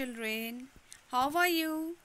children. How are you?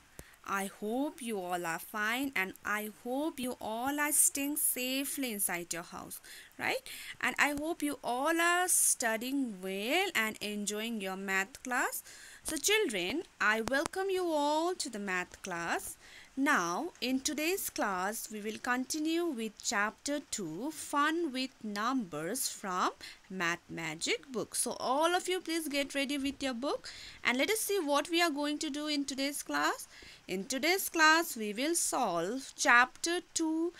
I hope you all are fine and I hope you all are staying safely inside your house, right? And I hope you all are studying well and enjoying your math class. So children, I welcome you all to the math class. Now, in today's class, we will continue with chapter 2, Fun with Numbers from Math Magic book. So all of you please get ready with your book and let us see what we are going to do in today's class. In today's class, we will solve chapter 2,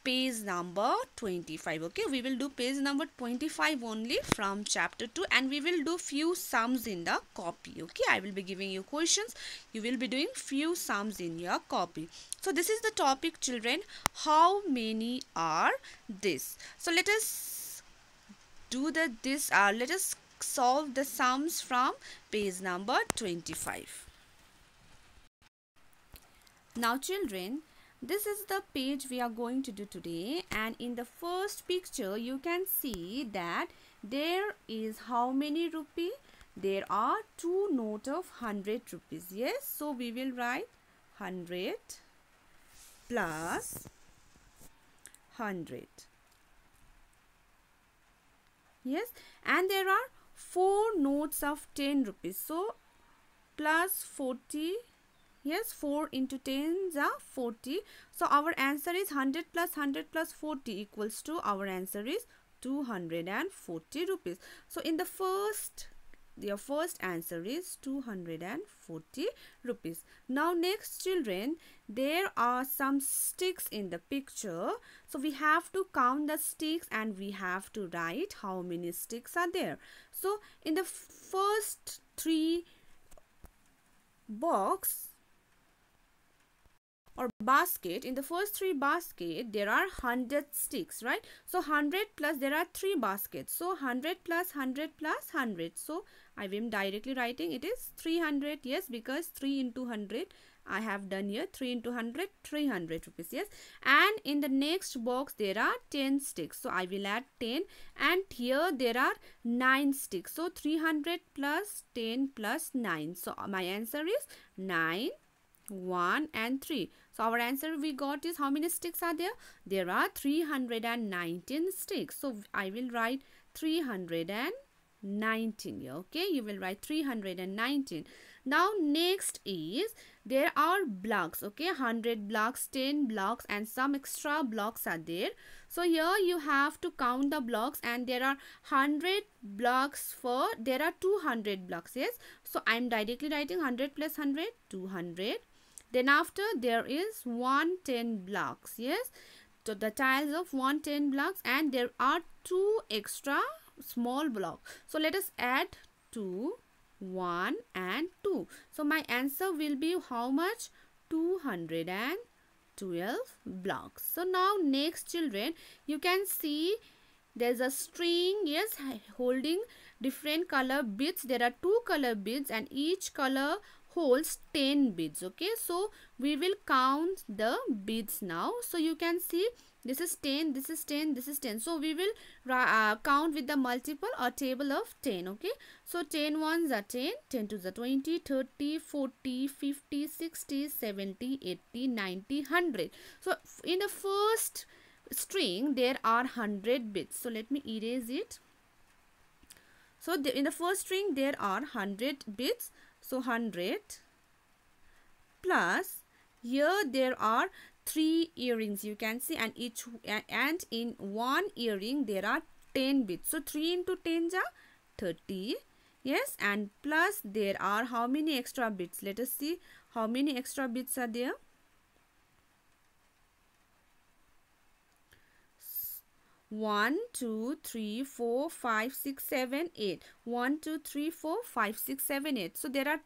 page number 25. Okay, we will do page number 25 only from chapter 2 and we will do few sums in the copy. Okay, I will be giving you questions. You will be doing few sums in your copy. So this is the topic, children. How many are this? So let us do let us solve the sums from page number 25. Now children, this is the page we are going to do today, and in the first picture you can see that there is how many rupee? There are two notes of 100 rupees. Yes, so we will write 100 plus 100. Yes, and there are four notes of 10 rupees. So plus 40. Yes, 4 into 10 is 40. So our answer is 100 plus 100 plus 40 equals to, our answer is 240 rupees. So in the your first answer is 240 rupees. Now next children, there are some sticks in the picture. So we have to count the sticks and we have to write how many sticks are there. So in the first three box or basket, in the first three basket there are 100 sticks, right? So 100 plus, there are three baskets, so 100 plus 100 plus 100. So I am directly writing it is 300. Yes, because 3 into 100 I have done here. 3 into 100, 300 rupees. Yes, and in the next box there are 10 sticks, so I will add 10, and here there are 9 sticks, so 300 plus 10 plus 9. So my answer is 9, 1 and 3. So our answer we got is, how many sticks are there? There are 319 sticks. So I will write 319 here. Okay, you will write 319. Now next is, there are blocks. Okay, 100 blocks, 10 blocks and some extra blocks are there. So here you have to count the blocks, and there are 100 blocks there are 200 blocks. Yes, so I am directly writing 100 plus 100, 200. Then after there is 110 blocks. Yes, so the tiles of 110 blocks, and there are two extra small blocks. So let us add 2, 1 and 2. So my answer will be how much? 212 blocks. So now next children, you can see there's a string, yes, holding different color beads. There are two color beads and each color holds 10 beads. Okay, so we will count the beads now. So you can see this is 10, this is 10, this is 10. So we will count with the multiple or table of 10. Okay, so 10 ones are 10, 10 twos are 20, 30, 40, 50, 60, 70, 80, 90, 100. So in the first string there are 100 bits. So let me erase it. So in the first string there are 100 bits. So 100 plus, here there are 3 earrings, you can see, and in one earring there are 10 bits. So 3 into 10 is 30. Yes, and plus there are how many extra bits? Let us see how many extra bits are there. 1, 2, 3, 4, 5, 6, 7, 8. 1, 2, 3, 4, 5, 6, 7, 8. So there are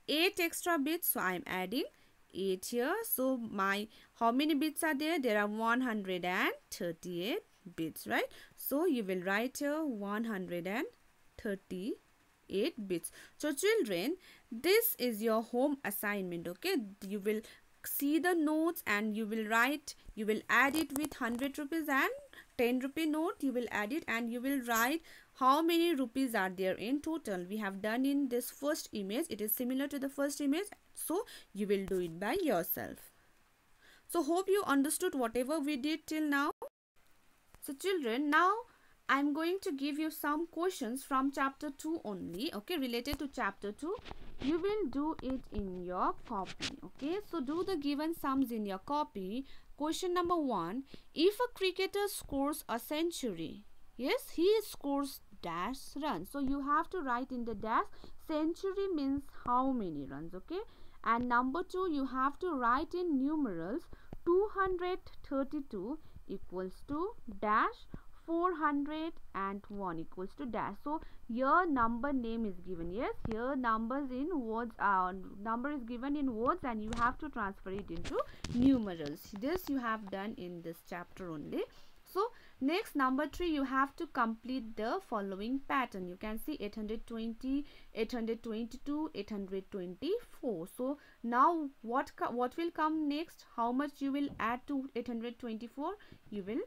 8 extra bits. So I am adding 8 here. So my, how many bits are there? There are 138 bits, right? So you will write here 138 bits. So children, this is your home assignment. Okay, you will see the notes and you will write, you will add it with 100 rupees and 10 rupee note. You will add it and you will write how many rupees are there in total. We have done in this first image. It is similar to the first image, so you will do it by yourself. So hope you understood whatever we did till now. So children, now I'm going to give you some questions from chapter 2 only, okay, related to chapter 2. You will do it in your copy, okay. So do the given sums in your copy. Question number 1, if a cricketer scores a century, yes, he scores dash runs. So you have to write in the dash, century means how many runs, okay. And number 2, you have to write in numerals 232 equals to dash 401 equals to dash. So here number name is given. Yes, here numbers in words, number is given in words, and you have to transfer it into numerals. This you have done in this chapter only. So next, number 3, you have to complete the following pattern. You can see 820, 822, 824. So now what will come next? How much you will add to 824? You will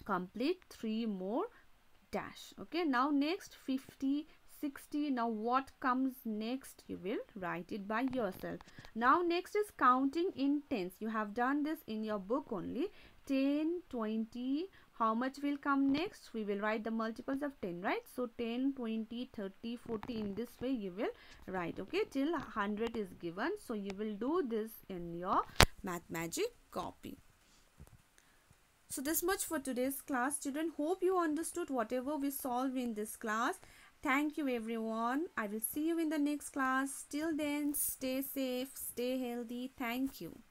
complete 3 more dash. Okay, now next 50, 60. Now what comes next? You will write it by yourself. Now next is counting in tens. You have done this in your book only. 10, 20. How much will come next? We will write the multiples of 10, right? So 10, 20, 30, 40. In this way you will write, okay, till 100 is given. So you will do this in your Math Magic copy. So this much for today's class, children. Hope you understood whatever we solved in this class. Thank you everyone. I will see you in the next class. Till then, stay safe, stay healthy. Thank you.